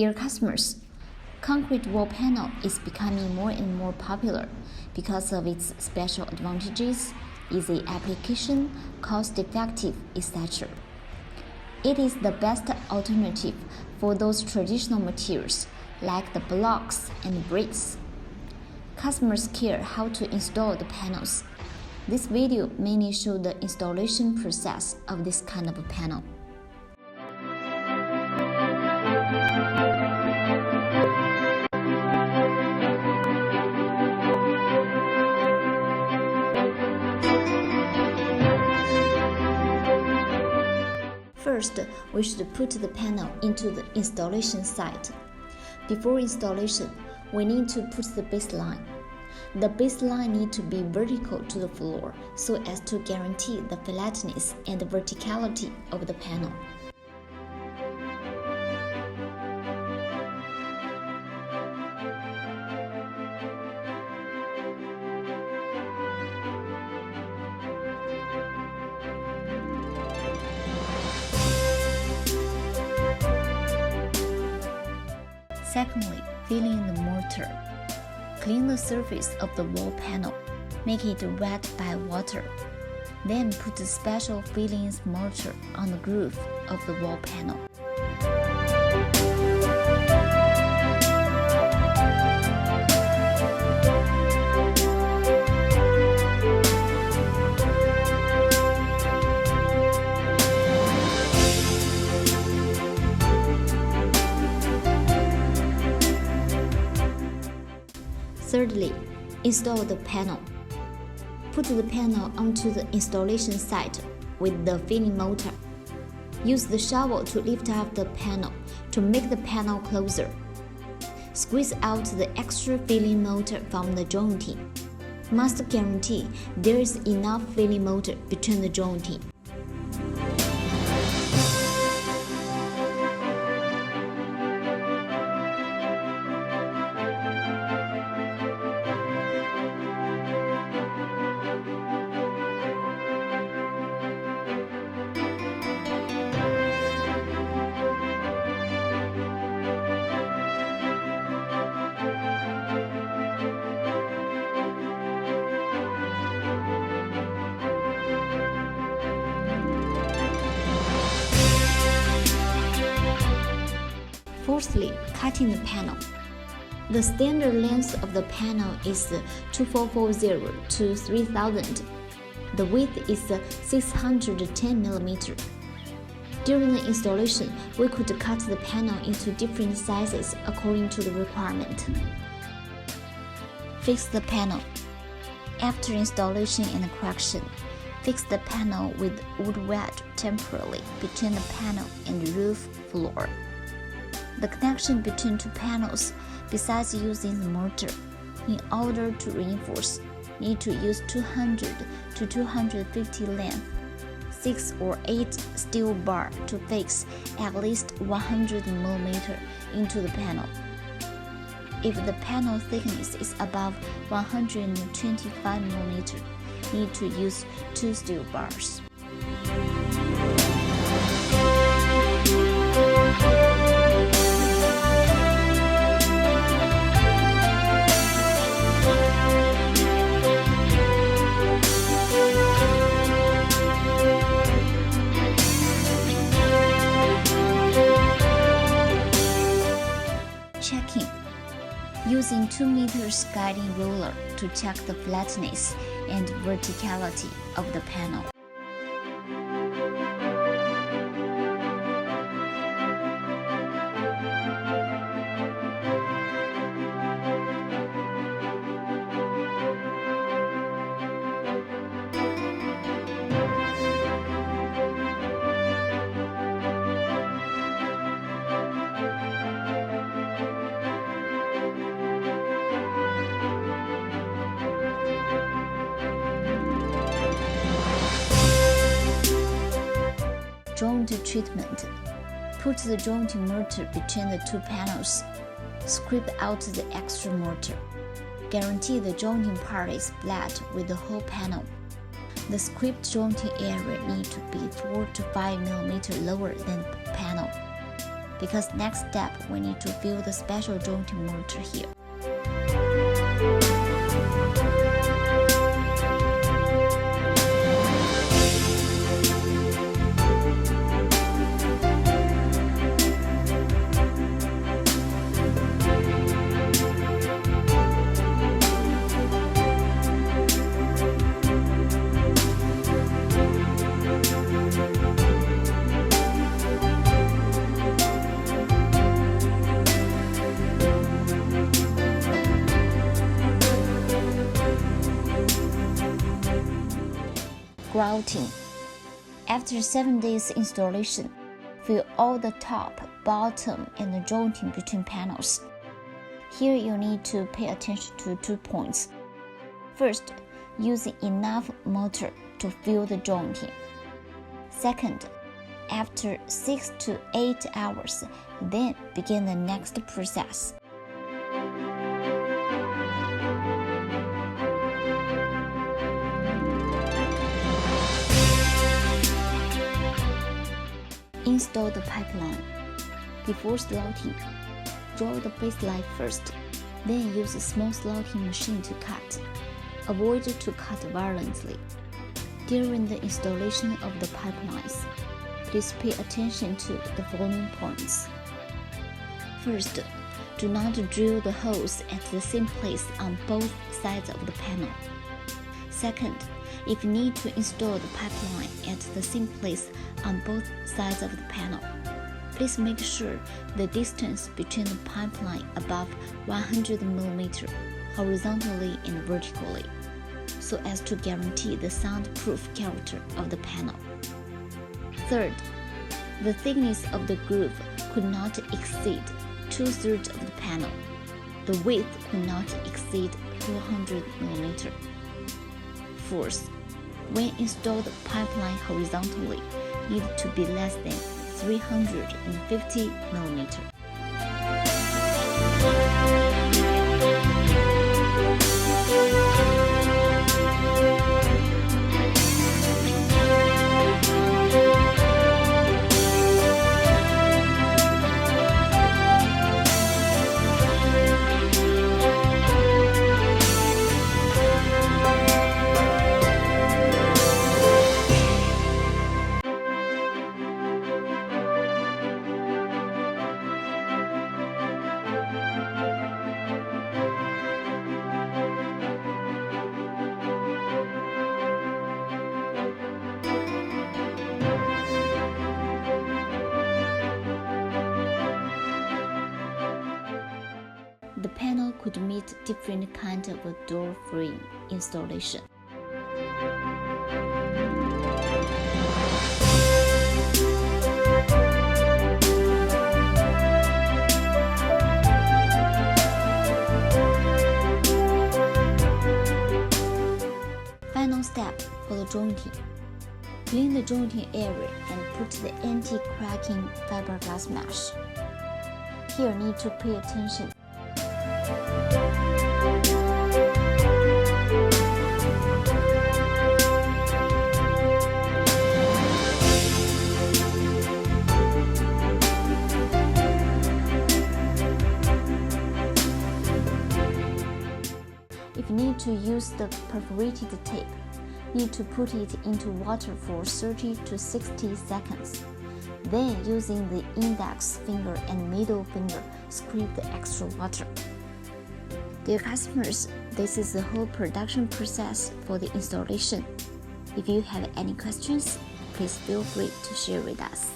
Dear customers, concrete wall panel is becoming more and more popular because of its special advantages, easy application, cost-effective, etc. It is the best alternative for those traditional materials like the blocks and bricks. Customers care how to install the panels. This video mainly shows the installation process of this kind of a panel. First, we should put the panel into the installation site. Before installation, we need to put the baseline. The baseline needs to be vertical to the floor so as to guarantee the flatness and the verticality of the panel. Secondly, fill in the mortar. Clean the surface of the wall panel. Make it wet by water. Then put the special fillings mortar on the groove of the wall panel. Thirdly, install the panel. Put the panel onto the installation site with the filling motor. Use the shovel to lift up the panel to make the panel closer. Squeeze out the extra filling motor from the jointing. Must guarantee there is enough filling motor between the jointing. Fourthly, cutting the panel. The standard length of the panel is 2440 to 3000. The width is 610 mm. During the installation, we could cut the panel into different sizes according to the requirement. Fix the panel. After installation and correction, fix the panel with wood wedge temporarily between the panel and roof floor. The connection between two panels, besides using the mortar, in order to reinforce, need to use 200 to 250 length, 6 or 8 steel bar to fix at least 100 mm into the panel. If the panel thickness is above 125 mm, need to use 2 steel bars. Checking. Using 2 meters guiding ruler to check the flatness and verticality of the panel. Joint treatment. Put the jointing mortar between the two panels. Scrape out the extra mortar. Guarantee the jointing part is flat with the whole panel. The scraped jointing area needs to be 4 to 5 mm lower than the panel. because next step we need to fill the special jointing mortar here. Grouting. After 7 days installation, fill all the top, bottom, and the jointing between panels. Here you need to pay attention to 2 points. First, using enough mortar to fill the jointing. Second, after 6 to 8 hours, then begin the next process. Install the pipeline. Before slotting, draw the baseline first, then use a small slotting machine to cut. Avoid to cut violently. During the installation of the pipelines, please pay attention to the following points. First, do not drill the holes at the same place on both sides of the panel. Second, if you need to install the pipeline at the same place on both sides of the panel, please make sure the distance between the pipeline above 100 mm horizontally and vertically, so as to guarantee the soundproof character of the panel. Third, the thickness of the groove could not exceed 2/3 of the panel. The width could not exceed 400 mm. Fourth, when installed pipeline horizontally, need to be less than 350 mm. The panel could meet different kinds of door frame installation. Final step for the jointing. Clean the jointing area and put the anti-cracking fiberglass mesh. Here need to pay attention. If you need to use the perforated tape, need to put it into water for 30 to 60 seconds. Then, using the index finger and middle finger, scrape the extra water. Dear customers, this is the whole production process for the installation. If you have any questions, please feel free to share with us.